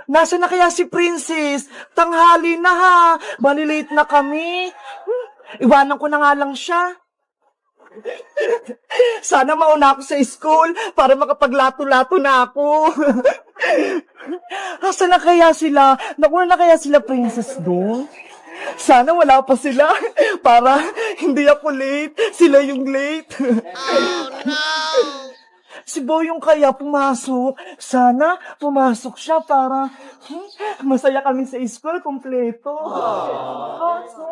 Nasaan na kaya si Princess? Tanghali na ha. Malilate na kami. Iwanan ko na nga lang siya. Sana mauna ako sa school para makapaglato-lato na ako. Nasaan na kaya sila? Nakuha na kaya sila Princess doon? Sana wala pa sila para hindi ako late. Sila yung late. Oh no! Si Boyong kaya pumasok. Sana pumasok siya para masaya kami sa school, kompleto. Kaso,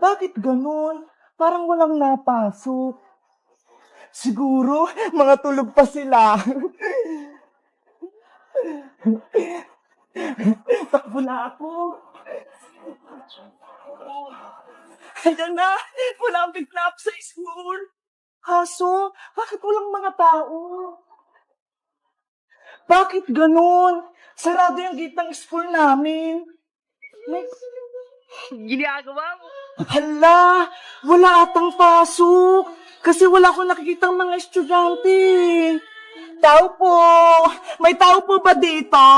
bakit ganun? Parang walang napasok. Siguro, mga tulog pa sila. Takbo na ako. Ayan na, wala ang pick up sa school. Kaso, bakit walang mga tao? Bakit ganun? Sarado yung gate ng school namin. May... Ginagawa mo? Hala, wala atang pasok. Kasi wala akong nakikitang mga estudyante. Tao po, may tao po ba dito?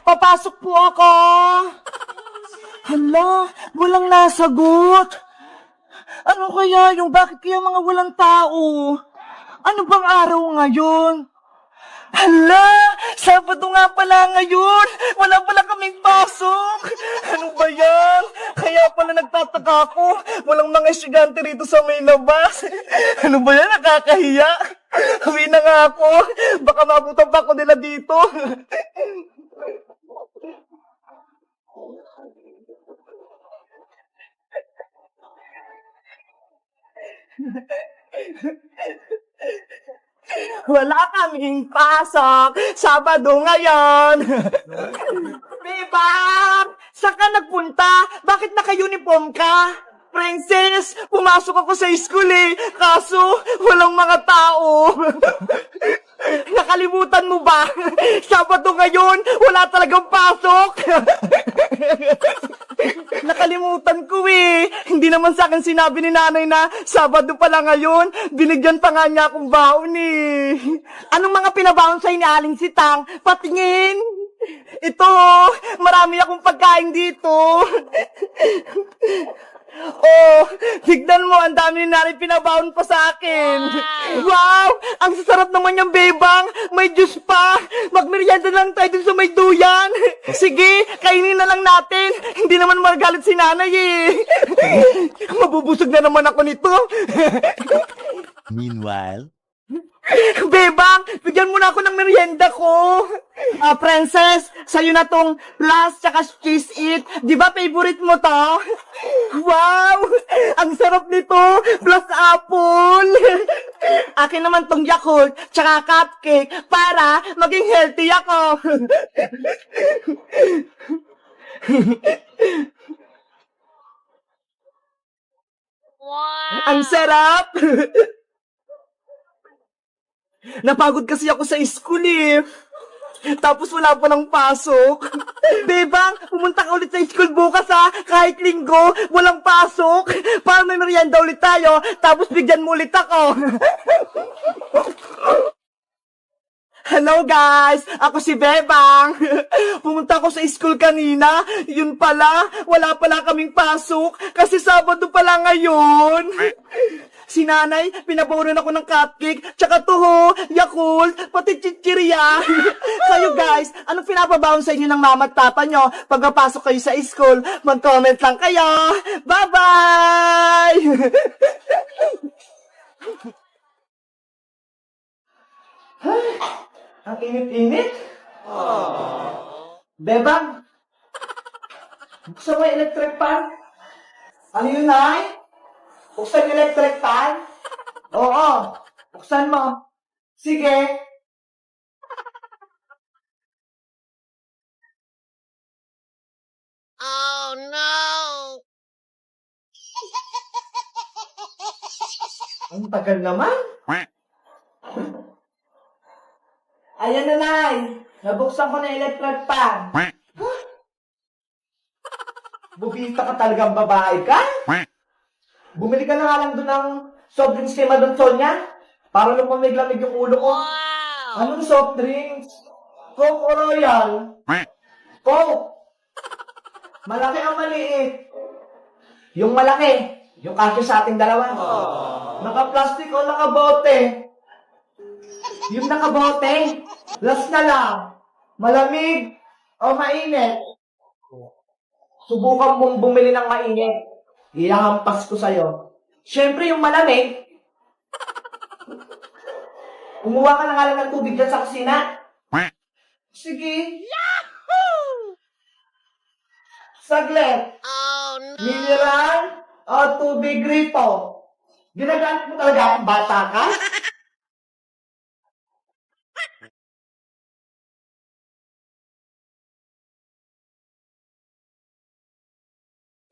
Papasok po ako. Hala, walang nasagot. Ano kaya yung bakit kaya mga walang tao? Ano bang araw ngayon? Hala, Sabado nga pala ngayon. Wala pala kaming pasok. Ano ba yan? Kaya pala nagtataka ako. Walang mga estudyante rito sa may labas. Ano ba yan? Nakakahiya. Uwi na nga ako. Baka mabutan pa ako nila dito. Wala kaming pasok. Sabado ngayon. Bebang! Saan ka nagpunta? Bakit naka-uniform ka? Princess, pumasok ako sa school eh. Kaso, walang mga tao. Nakalimutan mo ba? Sabado ngayon, wala talagang pasok. Nakalimutan ko eh. Hindi naman sa akin sinabi ni nanay na Sabado pala ngayon. Binigyan pa nga niya akong baon eh. Anong mga pinabaon sa'yo ni Aling Sitang? Patingin. Ito, marami akong pagkain dito. Oh, tignan mo, ang dami ni nanay pinabaon pa sa akin. Wow, ang sasarap naman yung bebang. May juice pa. Magmerienda lang tayo dun sa may duyan. Sige, kainin na lang natin. Hindi naman magalit si nanay eh. Mabubusog na naman ako nito. Meanwhile, Bebang, bigyan mo na ako ng merienda ko. Princess, sa'yo na tong last tsaka cheese it. Di ba favorite mo to? Wow, ang sarap nito. Plus apple. Akin naman tong Yakult tsaka cupcake para maging healthy ako. Wow! Ang sarap. Napagod kasi ako sa school eh. Tapos wala pa ng pasok. Bebang, pumunta ka ulit sa school bukas ha. Kahit linggo, walang pasok. Para may merienda ulit tayo. Tapos bigyan mo ulit ako. Hello guys! Ako si Bebang. Pumunta ako sa school kanina. Yun pala, wala pala kaming pasok. Kasi Sabado pala ngayon. Si nanay, pinaboran ako ng cupcake, tsaka tuho, Yakult, pati chichirya. Kayo guys, anong pinapabaon sa inyo ng mama at papa nyo pag napasok kayo sa school? Mag-comment lang kayo. Bye-bye! Ang init-init. Bebang, buksan mo yung electric fan. Ano yun, Nay? Buksan yung electric fan? Oo, buksan mo. Sige. Oh no! Ang tagal naman. Ayan na, Nay. Nabuksan ko na electric fan. Bubita ka talagang babae ka? Bumili ka na nga lang doon ng soft drinks kay Madam Sonia para lumamig-lamig yung ulo ko. Wow! Anong soft drinks? Coke o Royal? Coke! Malaki o maliit? Yung malaki. Yung kasya sa ating dalawa. Naka-plastic o naka-bote? Yung naka-bote? Last na lang. Malamig o mainit? Subukan mong bumili ng mainit. Iyahampas ko sa'yo. Siyempre yung malamig. Kumuha ka na nga lang ng tubig dyan sa kusina. Sige. Yahoo! Saglit. Oh no! Mineral o tubig gripo? Ginagamit mo talaga akong bata ka?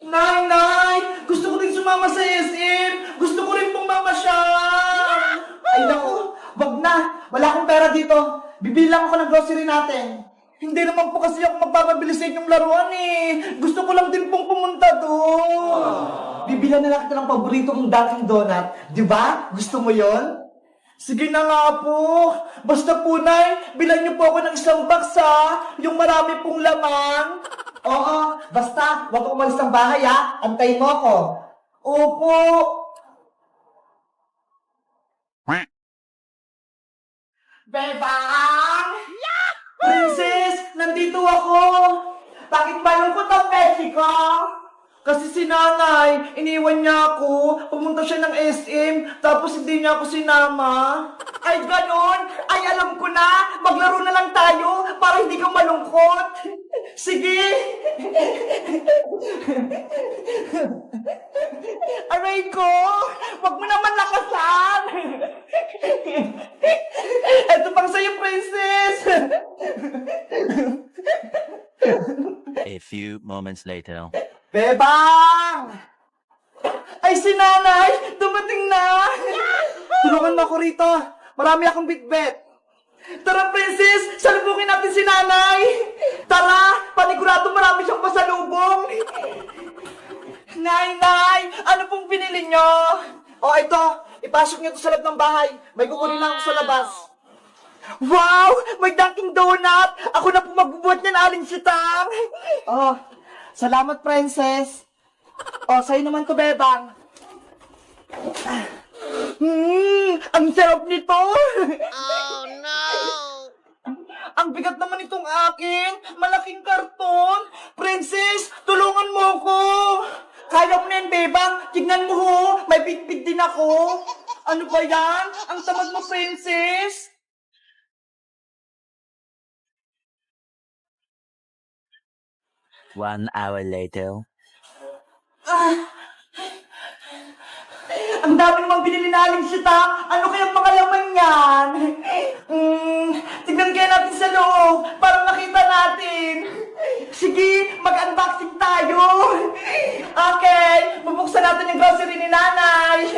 Nay! Gusto ko rin sumama sa SM! Gusto ko rin pong mamasyal! Ay naku, wag na! Wala akong pera dito. Bibili lang ako ng grocery natin. Hindi naman po kasi ako magpapabili sa inyong laruan eh. Gusto ko lang din pong pumunta doon. Bibilan na lang kita ng paborito kong Dunkin' Donut. Di ba? Gusto mo yon? Sige na nga po. Basta po, Nay, bilan niyo po ako ng isang box ha. Yung marami pong laman. Oo, basta, huwag ko umalis ng bahay ha. Antayin mo ako. Opo. Bebang! Princess, nandito ako. Bakit malungkot ang Mexico? Kasi si nanay, iniwan niya ako. Pumunta siya ng SM, tapos hindi niya ako sinama. Ay, ganon. Ay, alam ko na. Maglaro na lang tayo para hindi ka malungkot. Sige. Aray ko, wag mo naman lakasan. Ito pang sa'yo, princess. A few moments later. Bebang! Ay, si nanay! Dumating na! Tulungan mo ako rito. Marami akong bitbit. Tara, princess! Salubungin natin si nanay! Tara! Panigurado marami siyang pasalubong! Nay! Ano pong binili nyo? O, ito. Ipasok niyo ito sa loob ng bahay. May kukunin lang ako sa labas. Wow! May Dunkin' Donut! Ako na po magbubuhat niyan, Aling Sitang! Oh, salamat, princess. Oh, sa'yo naman to, Bebang. Ang sarap nito! Oh no! Ang bigat naman itong akin! Malaking karton! Princess, tulungan mo ko! Kaya mo na yan, Bebang! Tignan mo ho! May bitbit din ako! Ano ba yan? Ang tamad mo, princess! 1 hour later. Ang dami namang binili na Aling Sita. Ano kayang mga laman yan? Tignan kaya natin sa loob para makita natin. Sige, mag-unboxing tayo. Okay, bubuksan natin yung grocery ni nanay.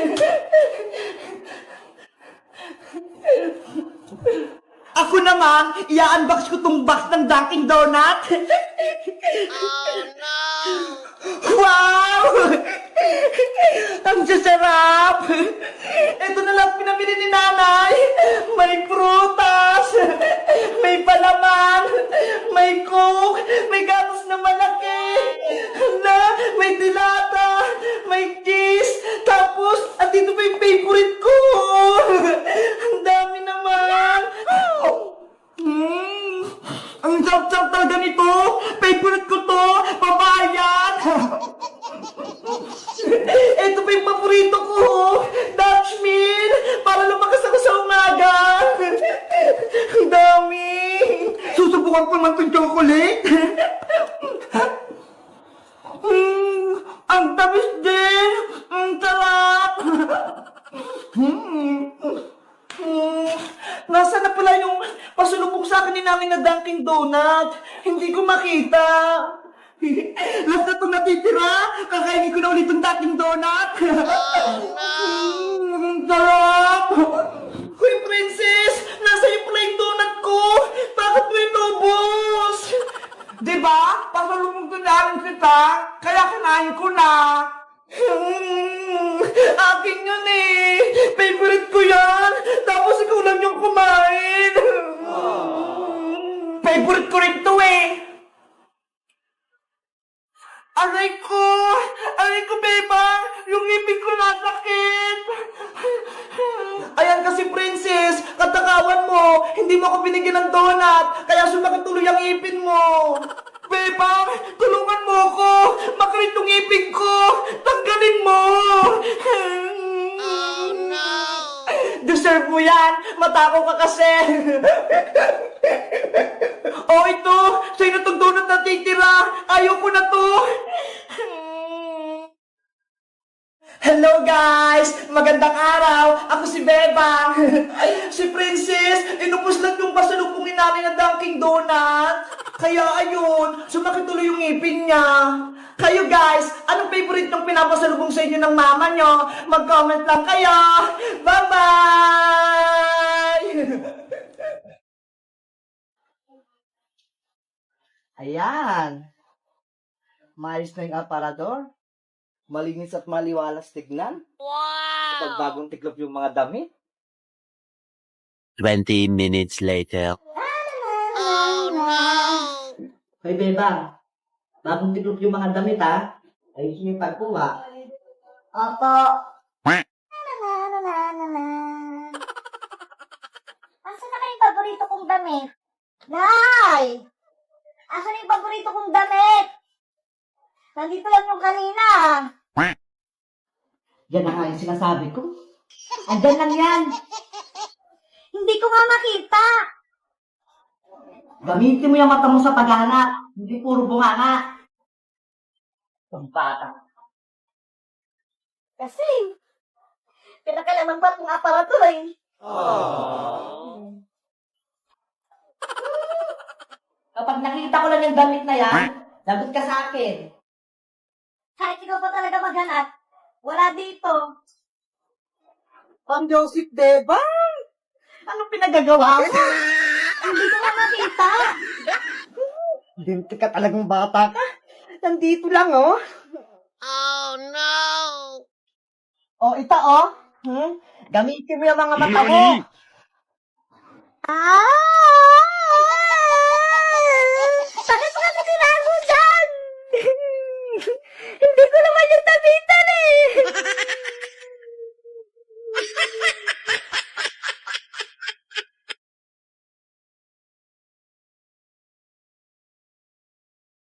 Ako naman, i-unbox ko tong box ng Dunkin' Donut. Oh no! Wow! Ang sasarap! Ito na lang pinamili ni nanay. May prutas, may palaman, may coke, may gatas na malaki, may dilata, may cheese, tapos, andito pa yung favorite ko. Ang dami naman. Ang sarap-sarap talaga nito. Favorite ko to. Pabayan. Ito pa yung paborito ko. Dutch meal. Para lumakas ako sa umaga. Ang dami. Susubukan ko naman itong chocolate. Ang tamis din. Ang sarap. Nasaan na pala yung pasulubong sa akin ni namin na Dunkin' Donut? Hindi ko makita. Last na itong natitira. Kakainin ko na ulit yung Dunkin' Donut. Ang sarap. Hoy, princess! Nasa iyo pala yung donut ko. Bakit mo inubos? Diba? Pasalubong ko na rin kita. Kaya kinain ko na. Akin yun eh. Favorite ko yan. Tapos ikaw lang yung kumain. Favorite ko rin to eh. Aray ko! Aray ko, Bebang! Yung ngipin ko nasakit! Ayan kasi, Princess! Katakawan mo! Hindi mo ako binigyan ng donut! Kaya sumakit tuloy ang ngipin mo! Bebang! Tulungan mo ako! Makilit yung ngipin ko! Tanggalin mo! Oh no! Deserve mo yan! Matakaw ka kasi! Oh, ito! Sa'yo na itong donut na titira! Ayaw ko na to! Hello guys! Magandang araw! Ako si Bebang! Si Princess! Inupos lang yung pasalubungin namin ng Dunkin' Donut! Kaya ayun, sumakit tuloy yung ngipin niya. Kayo guys, anong favorite ng pinapasalubong sa inyo ng mama nyo? Mag-comment lang kayo! Bye-bye! Ayan. Maayos na yung aparador. Malinis at maliwalas tignan. Wow! Kapag bagong tiklop yung mga damit. 20 minutes later. Oh no! Hoy, Bebang. Bagong tiklop yung mga damit, ha? Ayos mo yung pagkuha. Opo. Asan na kayong paborito kong damit? Nay! Asan yung paborito kong damit? Nandito lang yung kanina. Yan na nga yung sinasabi ko. Andyan lang yan. Hindi ko nga makita. Gamitin mo yung mata mo sa paghahanap. Hindi puro bunganga. Ang bata. Kasi, pinakalaman pa itong aparato eh. Kapag nakita ko lang yung damit na yan, lagot ka sa akin. Kahit ikaw pa talaga maghanap, wala dito. Pang Joseph, Bebang! Anong pinagagawa mo? Hindi ko nga makita. Linti ka talagang bata ka. Nandito lang, oh. Oh no! Oh, ito, oh. Gamitin mo yung mga mata mo. Bakit mo kasi sinago dyan? Hindi ko naman yung tabitan eh.